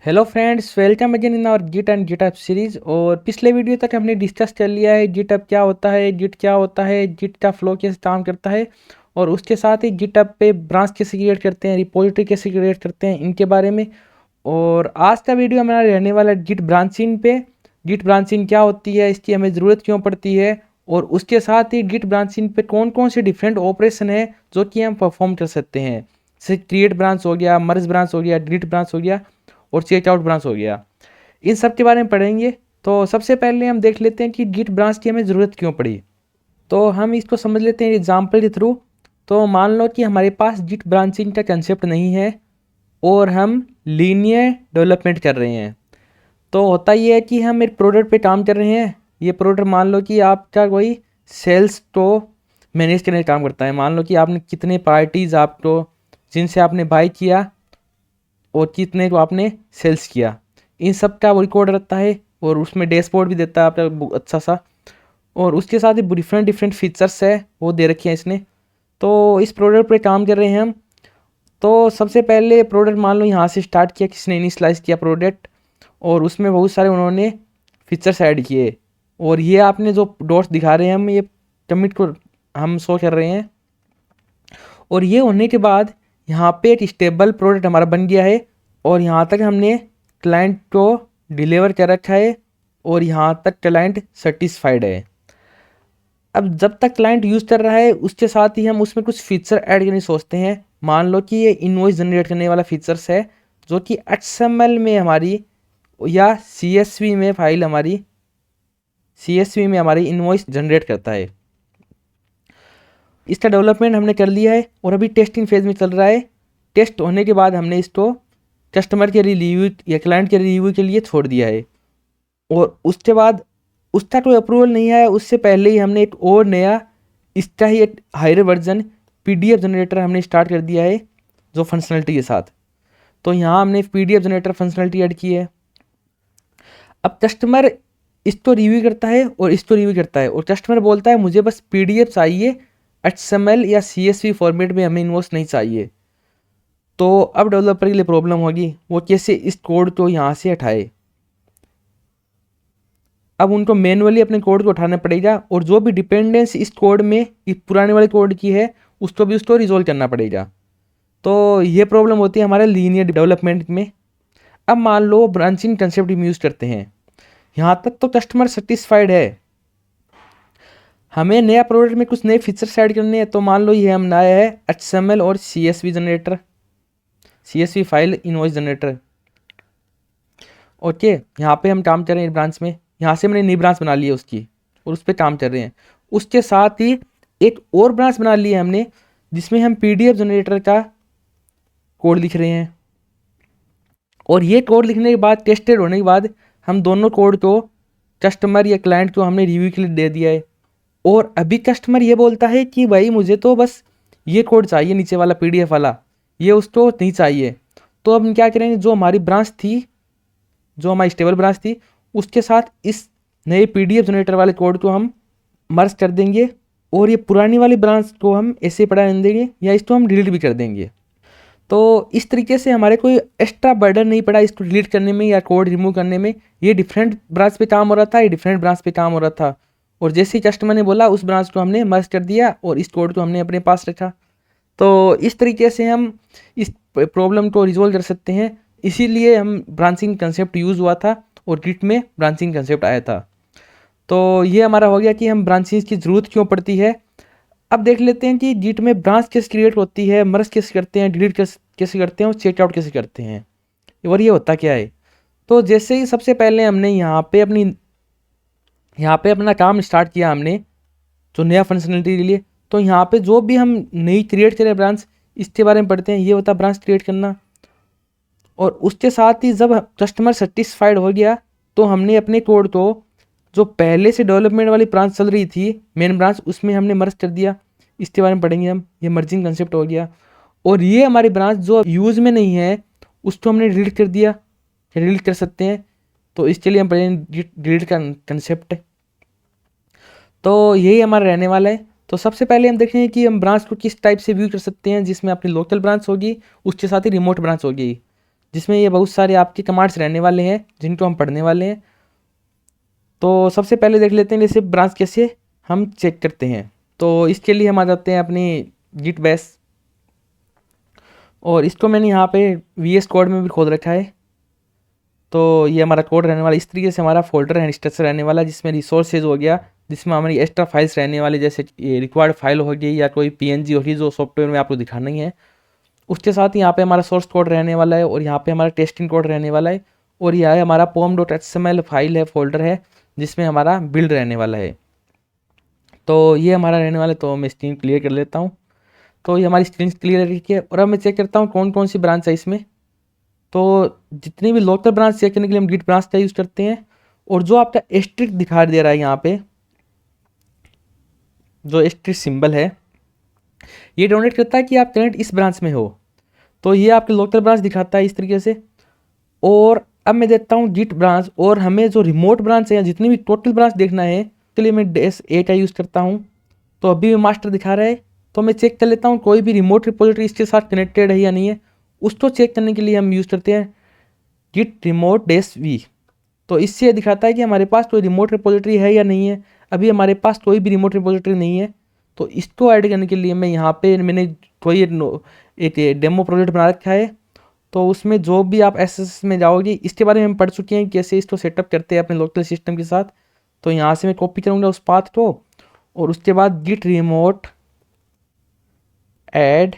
Hello friends, welcome again in our Git and GitHub series. और पिछले video तक हमने डिस्कस कर लिया है गिटहब क्या होता है, गिट क्या होता है, गिट का फ्लो कैसे काम करता है और उसके साथ ही गिटहब पे ब्रांच कैसे क्रिएट करते हैं, रिपोजिटरी कैसे क्रिएट करते हैं, इनके बारे में। और आज का वीडियो हमारा रहने वाला है गिट ब्रांचिंग पे। गिट ब्रांचिंग क्या होती है, इसकी हमें ज़रूरत क्यों पड़ती है और उसके साथ ही गिट ब्रांचिंग पे कौन कौन से डिफरेंट ऑपरेशन है जो कि हम परफॉर्म कर सकते हैं। जैसे क्रिएट ब्रांच हो गया, मर्ज ब्रांच हो गया, डिलीट ब्रांच हो गया और चेकआउट ब्रांच हो गया। इन सब के बारे में पढ़ेंगे। तो सबसे पहले हम देख लेते हैं कि गिट ब्रांच की हमें ज़रूरत क्यों पड़ी। तो हम इसको समझ लेते हैं एग्जाम्पल के थ्रू। तो मान लो कि हमारे पास गिट ब्रांचिंग का कंसेप्ट नहीं है और हम लीनियर डेवलपमेंट कर रहे हैं। तो होता ये है कि हम एक प्रोडक्ट पे काम कर रहे हैं। ये प्रोडक्ट मान लो कि आपका कोई सेल्स को मैनेज करने का काम करता है। मान लो कि आपने कितने पार्टीज़ आपको जिनसे आपने बाई किया और कितने को आपने सेल्स किया, इन सब का वो रिकॉर्ड रहता है और उसमें डैशबोर्ड भी देता है आपका अच्छा सा। और उसके साथ ही डिफरेंट डिफरेंट फीचर्स है वो दे रखे हैं इसने। तो इस प्रोडक्ट पे काम कर रहे हैं हम। तो सबसे पहले प्रोडक्ट मान लो यहाँ से स्टार्ट किया, किसने इनिशियलाइज किया प्रोडक्ट और उसमें बहुत सारे उन्होंने फीचर्स ऐड किए। और ये आपने जो डॉट्स दिखा रहे हैं हम, ये कमिट को हम शो कर रहे हैं। और ये होने के बाद यहाँ पे एक स्टेबल प्रोडक्ट हमारा बन गया है और यहाँ तक हमने क्लाइंट को डिलीवर कर रखा है और यहाँ तक क्लाइंट सेटिस्फाइड है। अब जब तक क्लाइंट यूज़ कर रहा है उसके साथ ही हम उसमें कुछ फीचर ऐड करने सोचते हैं। मान लो कि ये इनवॉइस जनरेट करने वाला फीचर्स है जो कि XML में हमारी या CSV में फाइल हमारी CSV में हमारी इनवॉइस जनरेट करता है। इसका डेवलपमेंट हमने कर लिया है और अभी टेस्टिंग फेज में चल रहा है। टेस्ट होने के बाद हमने इसको कस्टमर के रिव्यू या क्लाइंट के रिव्यू के लिए छोड़ दिया है। और उसके बाद उसका कोई अप्रूवल नहीं आया, उससे पहले ही हमने एक और नया इसका ही एक हायर वर्जन PDF जनरेटर हमने स्टार्ट कर दिया है जो फंक्शनलिटी के साथ। तो यहाँ हमने PDF जनरेटर फंक्शनलिटी ऐड की है। अब कस्टमर इसको रिव्यू करता है और इसको रिव्यू करता है और कस्टमर बोलता है मुझे बस PDF चाहिए, XML या CSV फॉर्मेट में हमें इनवॉइस नहीं चाहिए। तो अब डेवलपर के लिए प्रॉब्लम होगी, वो कैसे इस कोड को यहाँ से हटाए। अब उनको मैनुअली अपने कोड को उठाना पड़ेगा और जो भी डिपेंडेंस इस कोड में इस पुराने वाले कोड की है उसको रिजोल्व करना पड़ेगा। तो ये प्रॉब्लम होती है हमारे लीनियर डेवलपमेंट में। अब मान लो ब्रांचिंग कंसेप्ट हम यूज़ करते हैं, यहाँ तक तो कस्टमर सेटिस्फाइड है। हमें नया प्रोडक्ट में कुछ नए फीचर्स ऐड करने हैं। तो मान लो ये हम नया है XML और CSV generator, CSV file invoice generator. Okay, यहाँ पे हम काम कर रहे हैं ब्रांच में। यहाँ से मैंने नई ब्रांच बना ली है उसकी और उस पर काम कर रहे हैं। उसके साथ ही एक और ब्रांच बना ली है हमने जिसमें हम PDF जनरेटर का कोड लिख रहे हैं। और ये कोड लिखने के बाद टेस्टेड होने के बाद हम दोनों कोड को कस्टमर या क्लाइंट को हमने रिव्यू के लिए दे दिया है। और अभी कस्टमर ये बोलता है कि भाई मुझे तो बस ये कोड चाहिए, नीचे वाला PDF वाला, ये उसको नहीं चाहिए। तो अब हम क्या करेंगे, जो हमारी ब्रांच थी, जो हमारी स्टेबल ब्रांच थी, उसके साथ इस नए PDF जनरेटर वाले कोड को हम मर्ज कर देंगे और ये पुरानी वाली ब्रांच को हम ऐसे पड़ा रहने देंगे या इसको हम डिलीट भी कर देंगे। तो इस तरीके से हमारे कोई एक्स्ट्रा बर्डन नहीं पड़ा इसको डिलीट करने में या कोड रिमूव करने में। ये डिफरेंट ब्रांच पे काम हो रहा था, ये डिफरेंट ब्रांच पे काम हो रहा था और जैसे ही कस्टमर ने बोला उस ब्रांच को हमने मर्ज कर दिया और इस कोड को हमने अपने पास रखा। तो इस तरीके से हम इस प्रॉब्लम को रिजोल्व कर सकते हैं। इसीलिए हम ब्रांचिंग कंसेप्ट यूज़ हुआ था और गिट में ब्रांचिंग कंसेप्ट आया था। तो ये हमारा हो गया कि हम ब्रांचेस की ज़रूरत क्यों पड़ती है। अब देख लेते हैं कि गिट में ब्रांच कैसे क्रिएट होती है, मर्ज कैसे करते हैं, डिलीट कैसे करते हैं और चेकआउट कैसे करते हैं और ये होता क्या है। तो जैसे ही सबसे पहले हमने यहाँ पे अपना काम स्टार्ट किया हमने जो नया फंक्शनलिटी के लिए। तो यहाँ पे जो भी हम नई क्रिएट करें ब्रांच, इसके बारे में पढ़ते हैं। ये होता है ब्रांच क्रिएट करना। और उसके साथ ही जब कस्टमर सेटिस्फाइड हो गया तो हमने अपने कोड को जो पहले से डेवलपमेंट वाली ब्रांच चल रही थी मेन ब्रांच, उसमें हमने मर्ज कर दिया। इसके बारे में पढ़ेंगे हम। ये मर्जिंग कंसेप्ट हो गया। और ये हमारी ब्रांच जो यूज़ में नहीं है उसको हमने डिलीट कर दिया, डिलीट कर सकते हैं। तो इसके लिए हम पढ़ेंगे डिलीट का कंसेप्ट। तो यही हमारा रहने वाला है। तो सबसे पहले हम देखेंगे कि हम ब्रांच को किस टाइप से व्यू कर सकते हैं, जिसमें अपनी लोकल ब्रांच होगी, उसके साथ ही रिमोट ब्रांच होगी। जिसमें ये बहुत सारे आपके कमांड्स रहने वाले हैं जिनको हम पढ़ने वाले हैं। तो सबसे पहले देख लेते हैं जैसे ब्रांच कैसे हम चेक करते हैं। तो इसके लिए हम आ जाते हैं अपनी गिट बैश, और इसको मैंने यहाँ पे VS कोड में भी खोल रखा है। तो ये हमारा कोड रहने वाला, इस तरीके से हमारा फोल्डर एंड स्ट्रक्चर रहने वाला, जिसमें रिसोर्सेज हो गया, जिसमें हमारी एक्स्ट्रा फाइल्स रहने वाली, जैसे रिक्वायर्ड फाइल होगी या कोई PNG होगी जो सॉफ्टवेयर में आपको दिखाना ही है। उसके साथ ही यहाँ पे हमारा सोर्स कोड रहने वाला है, और यहाँ पे हमारा टेस्टिंग कोड रहने वाला है, और यह है हमारा pom.html फाइल है, फोल्डर है, जिसमें हमारा बिल्ड रहने वाला है। तो ये हमारा रहने वाला है। तो मैं स्क्रीन क्लियर कर लेता हूँ। तो ये हमारी स्क्रीन क्लियर है, और अब मैं चेक करता हूँ कौन कौन सी ब्रांच है इसमें। तो जितनी भी लोकल ब्रांच चेक करने के लिए हम गिट ब्रांच का यूज़ करते हैं। और जो आपका एस्ट्रिक दिखा दे रहा है यहाँ पे, जो एस्ट्रिक सिंबल है, ये डोनेट करता है कि आप करंट इस ब्रांच में हो। तो ये आपके लोकल ब्रांच दिखाता है इस तरीके से। और अब मैं देता हूँ गिट ब्रांच, और हमें जो रिमोट ब्रांच है या जितनी भी टोटल ब्रांच देखना है, उसके लिए मैं -8 का यूज़ करता हूँ। तो अभी भी मास्टर दिखा रहा है, तो मैं चेक कर लेता हूँ कोई भी रिमोट रिपोजिटरी इसके साथ कनेक्टेड है या नहीं है। उसको चेक करने के लिए हम यूज़ करते हैं गिट रिमोट -v। तो इससे दिखाता है कि हमारे पास कोई रिमोट रिपोजिटरी है या नहीं है। अभी हमारे पास कोई भी रिमोट रिपोजिटरी नहीं है। तो इसको ऐड करने के लिए मैं यहाँ पे मैंने कोई एक डेमो प्रोजेक्ट बना रखा है। तो उसमें जो भी आप एस में जाओगे, इसके बारे में हम पढ़ चुके हैं कैसे इसको सेटअप करते हैं अपने लोकल सिस्टम के साथ। तो यहाँ से मैं कॉपी करूँगा उस पाथ को, और उसके बाद गिट रिमोट ऐड,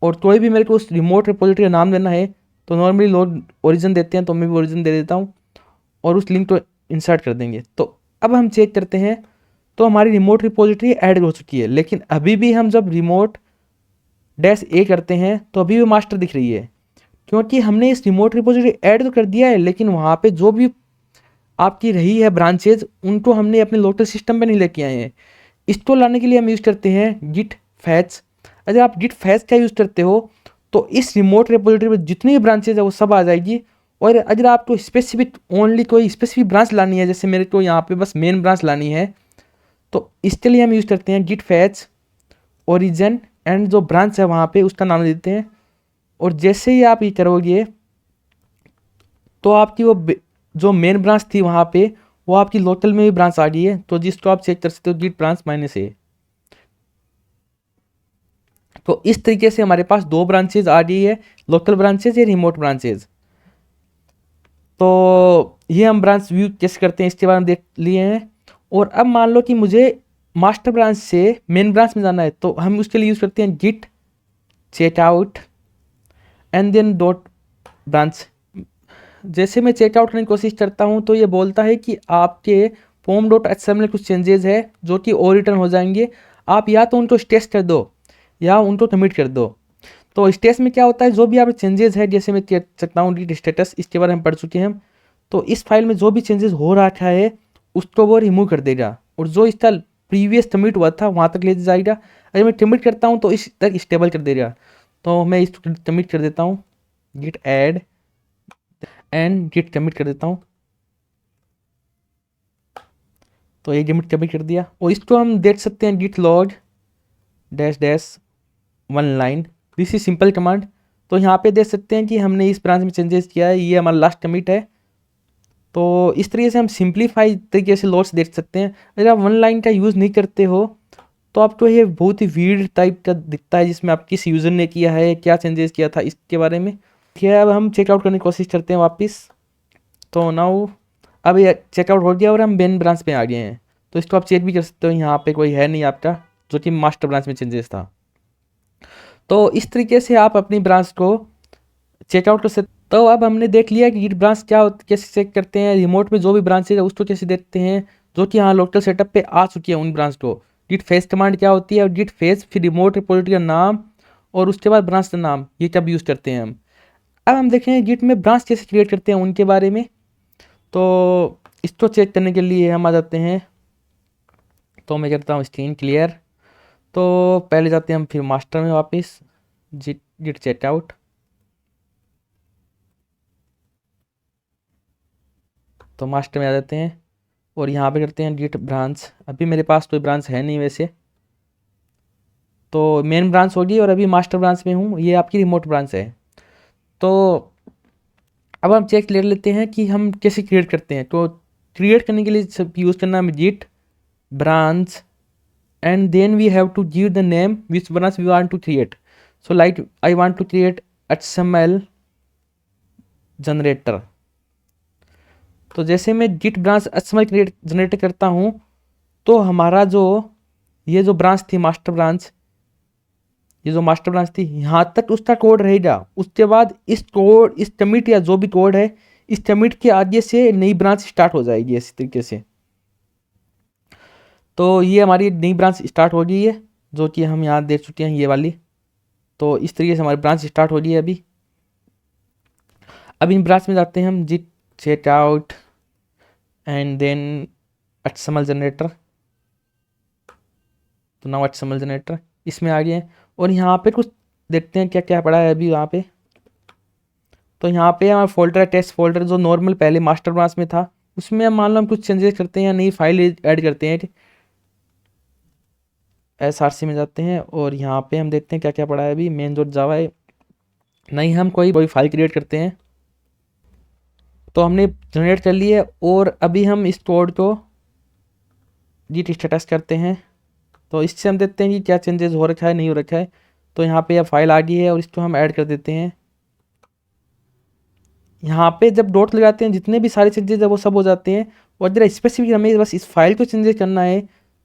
और कोई भी मेरे को उस रिमोट रिपोजिटरी का नाम देना है। तो नॉर्मली लोग ओरिजिन देते हैं, तो मैं भी ओरिजिन दे देता हूँ, और उस लिंक को इंसर्ट कर देंगे। तो अब हम चेक करते हैं, तो हमारी रिमोट रिपोजिटरी ऐड हो चुकी है। लेकिन अभी भी हम जब रिमोट -a करते हैं तो अभी भी मास्टर दिख रही है, क्योंकि हमने इस रिमोट रिपोजिटरी ऐड तो कर दिया है, लेकिन वहाँ पे जो भी आपकी रही है ब्रांचेज, उनको हमने अपने लोकल सिस्टम पे नहीं लेके आए हैं। इसको लाने के लिए हम यूज़ करते हैं गिट फैच। अगर आप गिट फैच का यूज़ करते हो तो इस रिमोट रिपोजिटरी में जितनी भी ब्रांचेज है वो सब आ जाएगी। और अगर आपको स्पेसिफिक ओनली कोई स्पेसिफिक ब्रांच लानी है, जैसे मेरे को यहाँ पे बस मेन ब्रांच लानी है, तो इसके लिए हम यूज़ करते हैं गिट फैच ओरिजिन, एंड जो ब्रांच है वहाँ पे उसका नाम देते हैं। और जैसे ही आप ये करोगे, तो आपकी वो जो मेन ब्रांच थी वहाँ पे, वो आपकी लोकल में भी ब्रांच आ गई है। तो जिसको आप चेक कर सकते हो गिट ब्रांच -a। तो इस तरीके से हमारे पास 2 ब्रांचेज आ गई है, लोकल ब्रांचेज या रिमोट ब्रांचेज। तो ये हम ब्रांच व्यू कैसे करते हैं इसके बारे में देख लिए हैं। और अब मान लो कि मुझे मास्टर ब्रांच से मेन ब्रांच में जाना है, तो हम उसके लिए यूज़ करते हैं git checkout and then dot branch. जैसे मैं चेकआउट करने की कोशिश करता हूँ, तो ये बोलता है कि आपके pom.html में कुछ चेंजेस है जो कि और रिटर्न हो जाएंगे। आप या तो उनको स्टेट कर दो या उनको कमिट कर दो। तो स्टेटस में क्या होता है, जो भी आप चेंजेस है, जैसे मैं कह सकता हूँ गिट स्टेटस, इसके बारे में पढ़ चुके हैं हम। तो इस फाइल में जो भी चेंजेस हो रखा है उसको वो रिमूव कर देगा, और जो इसका प्रीवियस कमिट हुआ था वहाँ तक ले जाएगा। अगर मैं कमिट करता हूँ तो इस तक स्टेबल कर देगा। तो मैं इसको कमिट कर देता हूँ, git add and git commit कर देता हूँ। तो ये कमिट कर दिया, और इसको हम देख सकते हैं git log -1 line, this is simple command. तो यहाँ पे देख सकते हैं कि हमने इस ब्रांच में चेंजेस किया है, ये हमारा लास्ट कमिट है। तो इस तरीके से हम सिंप्लीफाई तरीके से लॉट्स देख सकते हैं। अगर आप 1 लाइन का यूज़ नहीं करते हो तो आपको ये बहुत ही वीड टाइप का दिखता है, जिसमें आप किस यूज़र ने किया है, क्या चेंजेस किया था इसके बारे में। ठीक है, अब हम चेकआउट करने की कोशिश करते हैं वापस। तो नाउ अब ये चेकआउट हो गया और हम मेन ब्रांच में आ गए हैं। तो इसको आप चेक भी कर सकते हो, यहाँ पे कोई है नहीं आपका जो कि मास्टर ब्रांच में चेंजेस था। तो इस तरीके से आप अपनी ब्रांच को चेकआउट कर सकते। तो अब हमने देख लिया कि गिट ब्रांच कैसे चेक करते हैं, रिमोट में जो भी ब्रांचेज है उसको कैसे देखते हैं, जो कि यहाँ लोकल सेटअप पे आ चुकी है उन ब्रांच को। गिट फेस कमांड क्या होती है, और गिट फेस फिर रिमोट रिपोजिटरी का नाम, और उसके बाद ब्रांच का नाम, ये कब यूज़ करते हैं हम। अब हम देखेंगे गिट में ब्रांच कैसे क्रिएट करते हैं उनके बारे में। तो इसको चेक करने के लिए हम आ जाते हैं। तो मैं करता हूँ स्क्रीन क्लियर। तो पहले जाते हैं हम फिर मास्टर में वापस, गिट चेकआउट। तो मास्टर में आ जाते हैं और यहाँ पे करते हैं गिट ब्रांच। अभी मेरे पास कोई ब्रांच है नहीं वैसे, तो मेन ब्रांच होगी, और अभी मास्टर ब्रांच में हूँ, ये आपकी रिमोट ब्रांच है। तो अब हम चेक ले लेते हैं कि हम कैसे क्रिएट करते हैं। तो क्रिएट करने के लिए सब यूज़ करना है git branch and then we have to give the name which branch we want to create. So like I want to create HTML generator. तो जैसे मैं git branch HTML create generate करता हूँ तो हमारा जो ये जो ब्रांच थी मास्टर ब्रांच, ये जो मास्टर ब्रांच थी यहाँ तक उसका कोड रहेगा। उसके बाद इस कोड, इस कमिट या जो भी कोड है, इस कमिट के आगे से नई ब्रांच स्टार्ट हो जाएगी इसी तरीके से। तो ये हमारी नई ब्रांच स्टार्ट हो गई है जो कि हम यहाँ देख चुके हैं ये वाली। तो इस तरीके से हमारी ब्रांच स्टार्ट हो गई है अभी। अब इन ब्रांच में जाते हैं हम git checkout and then HTML generator. तो नाउ HTML जनरेटर इसमें आ गए हैं और यहाँ पे कुछ देखते हैं क्या क्या पड़ा है अभी यहाँ पे। तो यहाँ पे हमारा फोल्डर है टेस्ट फोल्डर, जो नॉर्मल पहले मास्टर ब्रांच में था उसमें हम मान लो हम कुछ चेंजेस करते हैं या नई फाइल ऐड करते हैं। SRC में जाते हैं और यहाँ पे हम देखते हैं क्या क्या पड़ा है अभी। मेन डॉट जावा है, नहीं हम कोई फाइल क्रिएट करते हैं। तो हमने जनरेट कर ली है और अभी हम इस कोड को git स्टेटस करते हैं। तो इससे हम देखते हैं कि क्या चेंजेस हो रखा है नहीं हो रखा है। तो यहाँ पे यह फाइल आ गई है और इसको हम ऐड कर देते हैं। यहाँ पे जब डॉट लगाते हैं जितने भी सारे चेंजेस है वो सब हो जाते हैं। और जरा स्पेसिफिक हमें बस इस फाइल को चेंजेस करना है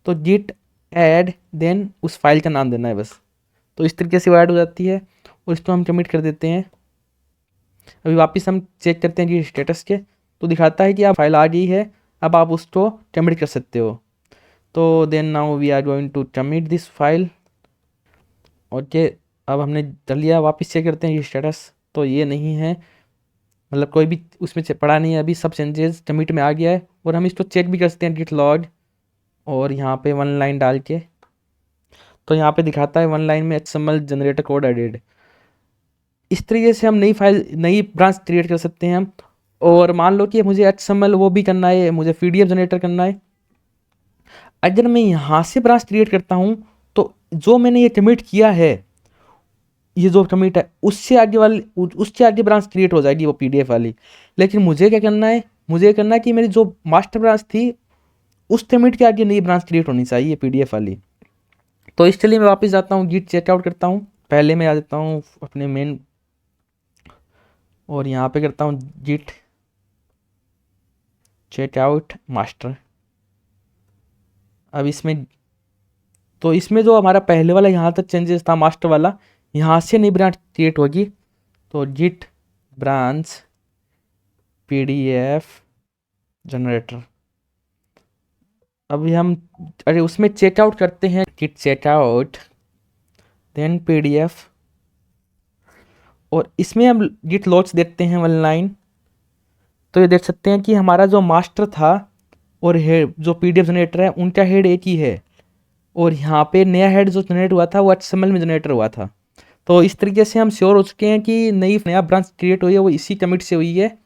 तो git add देन उस फाइल का नाम देना है बस। तो इस तरीके से वो ऐड हो जाती है और इसको हम कमिट कर देते हैं। अभी वापस हम चेक करते हैं कि स्टेटस के, तो दिखाता है कि आप फाइल आ गई है, अब आप उसको कमिट कर सकते हो। तो then now we are going to commit this file. Okay, अब हमने कर लिया, वापस चेक करते हैं ये स्टेटस। तो ये नहीं है, मतलब कोई भी उसमें पड़ा नहीं है अभी, सब चेंजेस कमिट में आ गया है। और हम इसको चेक भी कर सकते हैं git log और यहाँ पे 1 लाइन डाल के। तो यहाँ पे दिखाता है 1 लाइन में HTML जनरेटर कोड एडेड। इस तरीके से हम नई फाइल, नई ब्रांच क्रिएट कर सकते हैं हम। और मान लो कि मुझे HTML वो भी करना है, मुझे PDF जनरेटर करना है। अगर मैं यहाँ से ब्रांच क्रिएट करता हूँ तो जो मैंने ये कमिट किया है, ये जो कमिट है उससे आगे वाली, उससे आगे ब्रांच क्रिएट हो जाएगी वो PDF वाली। लेकिन मुझे क्या करना है, मुझे करना है कि मेरी जो मास्टर ब्रांच थी उस कमिट के आगे नई ब्रांच क्रिएट होनी चाहिए PDF वाली। तो इसके लिए मैं वापस जाता हूँ, git चेकआउट करता हूँ। पहले मैं आ जाता हूँ अपने मेन और यहाँ पे करता हूँ git चेकआउट मास्टर। अब इसमें, तो इसमें जो हमारा पहले वाला यहाँ तक चेंजेस था मास्टर वाला, यहाँ से नई ब्रांच क्रिएट होगी। तो git branch PDF जनरेटर। अभी हम, अरे उसमें चेकआउट करते हैं git चेकआउट देन PDF और इसमें हम git logs देखते हैं 1 लाइन। तो ये देख सकते हैं कि हमारा जो मास्टर था और हेड जो PDF जनरेटर है उनका हेड एक ही है और यहाँ पे नया हेड जो जनरेट हुआ था वो HTML में जनरेटर हुआ था। तो इस तरीके से हम श्योर हो चुके हैं कि नया ब्रांच क्रिएट हुई है वो इसी कमिट से हुई है।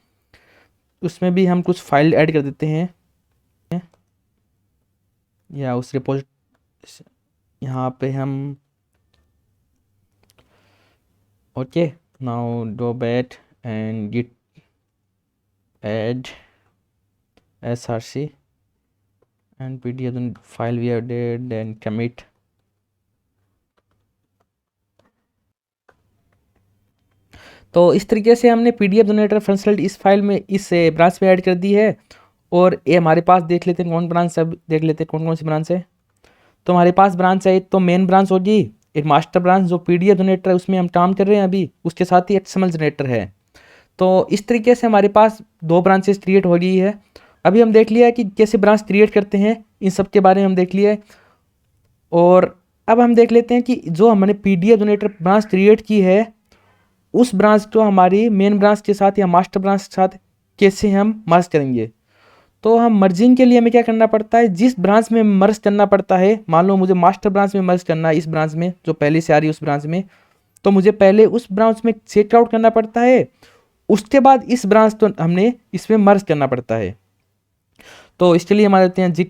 उसमें भी हम कुछ फाइल ऐड कर देते हैं या उस रिपोजिट, यहाँ पे हम okay now go back and git add src and PDF file we have did and commit। तो इस तरीके से हमने PDF जनरेटर फंक्शनलिटी इस फाइल में, इस ब्रांच में ऐड कर दी है। और ये हमारे पास देख लेते हैं कौन ब्रांच, सब देख लेते हैं कौन कौन सी ब्रांच है। तो हमारे पास ब्रांच है, एक तो मेन ब्रांच होगी, एक मास्टर ब्रांच जो PDF जनरेटर है उसमें हम काम कर रहे हैं अभी, उसके साथ ही HTML जनरेटर है। तो इस तरीके से हमारे पास 2 ब्रांचेस क्रिएट हो गई है। अभी हम देख लिया है कि कैसे ब्रांच क्रिएट करते हैं, इन सब के बारे में हम देख लिया है। और अब हम देख लेते हैं कि जो हमने PDF जनरेटर ब्रांच क्रिएट की है उस ब्रांच को हमारी मेन ब्रांच के साथ या मास्टर ब्रांच के साथ कैसे हम मर्ज करेंगे। तो हम मर्जिंग के लिए हमें क्या करना पड़ता है, जिस ब्रांच में मर्ज करना पड़ता है, मान लो मुझे मास्टर ब्रांच में मर्ज करना है, इस ब्रांच में जो पहले से आ रही है उस ब्रांच में, तो मुझे पहले उस ब्रांच में चेकआउट करना पड़ता है, उसके बाद इस ब्रांच तो हमने इसमें मर्ज करना पड़ता है। तो इसके लिए हम आ जाते हैं git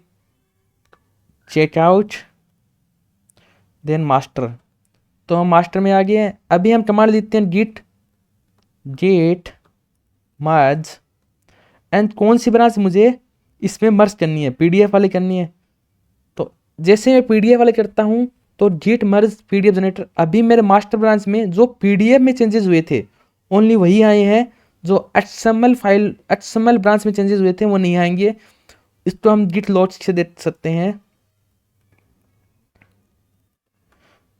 चेकआउट देन मास्टर। तो हम मास्टर में आ गए हैं। अभी हम कमांड लिखते हैं git मर्ज एंड कौन सी ब्रांच मुझे इसमें मर्ज करनी है, पीडीएफ वाले करनी है। तो जैसे मैं पीडीएफ वाले करता हूँ तो जिट मर्ज पीडीएफ जनरेटर, अभी मेरे मास्टर ब्रांच में जो पीडीएफ में चेंजेस हुए थे ओनली वही आए हैं, जो एचएसएमएल फाइल एचएसएमएल ब्रांच में चेंजेस हुए थे वो नहीं आएंगे। इसको हम जिट लॉग से देख सकते हैं।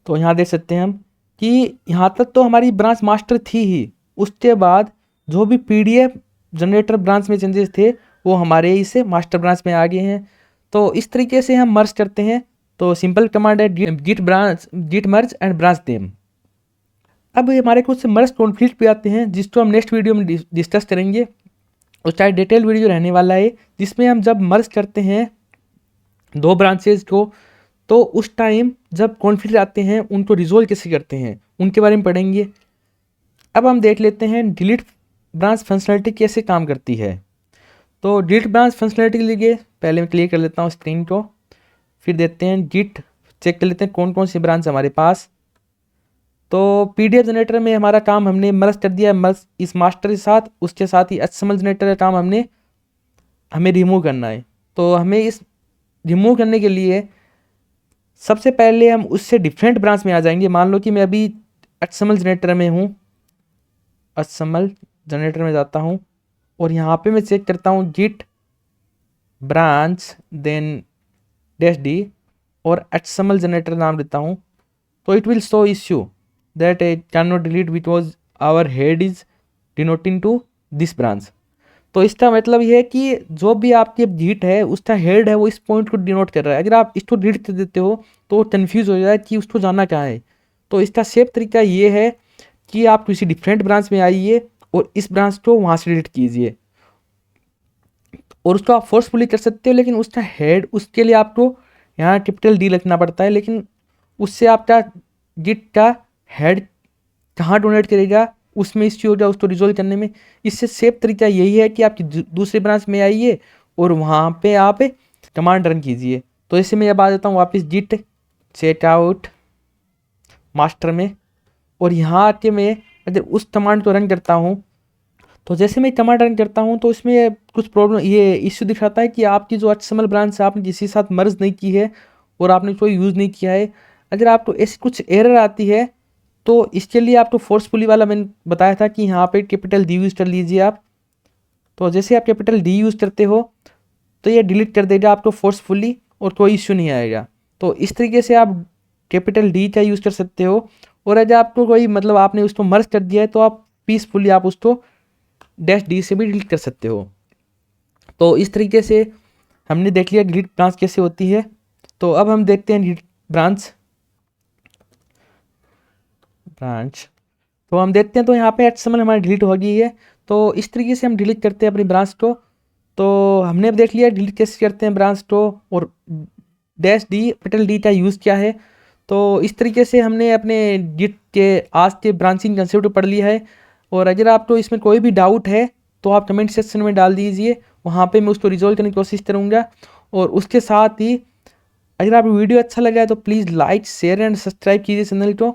तो यहाँ देख सकते हैं हम कि यहाँ तक तो हमारी ब्रांच मास्टर थी ही, उसके बाद जो भी पीडीएफ जनरेटर ब्रांच में चेंजेस थे वो हमारे इसे मास्टर ब्रांच में आ गए हैं। तो इस तरीके से हम मर्ज करते हैं। तो सिंपल कमांड है जिट मर्ज एंड ब्रांच नेम। अब हमारे कुछ मर्ज कॉन्फ्लिक्ट पे आते हैं जिसको हम नेक्स्ट वीडियो में डिस्कस करेंगे। उसका डिटेल वीडियो रहने वाला है जिसमें हम जब मर्ज करते हैं दो ब्रांचेज को तो उस टाइम जब कॉन्फ्लिक्ट आते हैं उनको रिजोल्व कैसे करते हैं उनके बारे में पढ़ेंगे। अब हम देख लेते हैं डिलीट ब्रांच फंक्शनलिटी कैसे काम करती है। तो डिलीट ब्रांच फंक्शनलिटी के लिए पहले मैं क्लियर कर लेता हूँ स्क्रीन को, फिर देखते हैं जिट, चेक कर लेते हैं कौन कौन सी ब्रांच हमारे पास। तो पीडीएफ जनरेटर में हमारा काम हमने मर्ज कर दिया मर्ज इस मास्टर के साथ, उसके साथ ही एचएसएमएल जनरेटर का काम हमें रिमूव करना है। तो हमें इस रिमूव करने के लिए सबसे पहले हम उससे डिफरेंट ब्रांच में आ जाएंगे। मान लो कि मैं अभी एचएसएमएल जनरेटर में हूँ, एचएसएमएल जनरेटर में जाता हूँ और यहाँ पे मैं चेक करता हूँ git branch then dash D और एचएसएमएल जनरेटर नाम देता हूँ। तो it will show issue that can not delete because our head is denoting to this branch. तो इसका मतलब ये है कि जो भी आपकी जिट है उसका हेड है वो इस पॉइंट को डिनोट कर रहा है। अगर आप इसको डिलीट कर देते हो तो कन्फ्यूज हो जाए कि उसको जाना कहाँ है। तो इसका सेफ तरीका ये है कि आप किसी डिफरेंट ब्रांच में आइए और इस ब्रांच को वहाँ से डिलीट कीजिए और उसको आप फोर्सफुली कर सकते हो, लेकिन उसका हेड उसके लिए आपको यहाँ कैपिटल डी लिखना पड़ता है। लेकिन उससे आपका जिट का हेड कहाँ डोनेट करेगा उसमें इश्यू हो जाए उसको रिजोल्व करने में। इससे सेफ तरीका यही है कि आप दूसरे ब्रांच में आइए और वहाँ पे आप कमांड रन कीजिए। तो इससे मैं अब आ जाता हूँ वापस जिट चेक आउट मास्टर में और यहाँ आके मैं अगर उस कमांड को रन करता हूँ तो जैसे मैं कमांड रन करता हूँ तो इसमें कुछ प्रॉब्लम ये इश्यू दिखाता है कि आपकी जो एचएसएमएल ब्रांच है आपने किसी के साथ मर्ज नहीं की है और आपने कोई यूज़ नहीं किया है। अगर आपको ऐसी कुछ एरर आती है तो इसके लिए आपको फोर्सफुली वाला मैंने बताया था कि यहाँ पे कैपिटल डी यूज़ कर लीजिए आप। तो जैसे आप कैपिटल डी यूज़ करते हो तो ये डिलीट कर देगा आपको फोर्सफुली और कोई इश्यू नहीं आएगा। तो इस तरीके से आप कैपिटल डी का यूज़ कर सकते हो। और अगर आपको कोई मतलब आपने उसको मर्ज कर दिया है तो आप पीसफुली आप उसको डैश डी से भी डिलीट कर सकते हो। तो इस तरीके से हमने देख लिया डिलीट ब्रांच कैसे होती है। तो अब हम देखते हैं डिलीट ब्रांच। तो हम देखते हैं तो यहाँ पे एचएसएमएल हमारी डिलीट हो गई है। तो इस तरीके से हम डिलीट करते हैं अपनी ब्रांच को। तो हमने अब देख लिया डिलीट कैसे करते हैं ब्रांच को और डैश डी कैपिटल डी का यूज़ क्या है। तो इस तरीके से हमने अपने जिट के आज के ब्रांचिंग कंसेप्ट पढ़ लिया है। और अगर आपको इसमें कोई भी डाउट है तो आप कमेंट सेक्शन में डाल दीजिए, वहाँ पे मैं उसको रिजॉल्व करने की कोशिश करूँगा। और उसके साथ ही अगर आपको वीडियो अच्छा लगा है तो please like share and subscribe कीजिए चैनल को।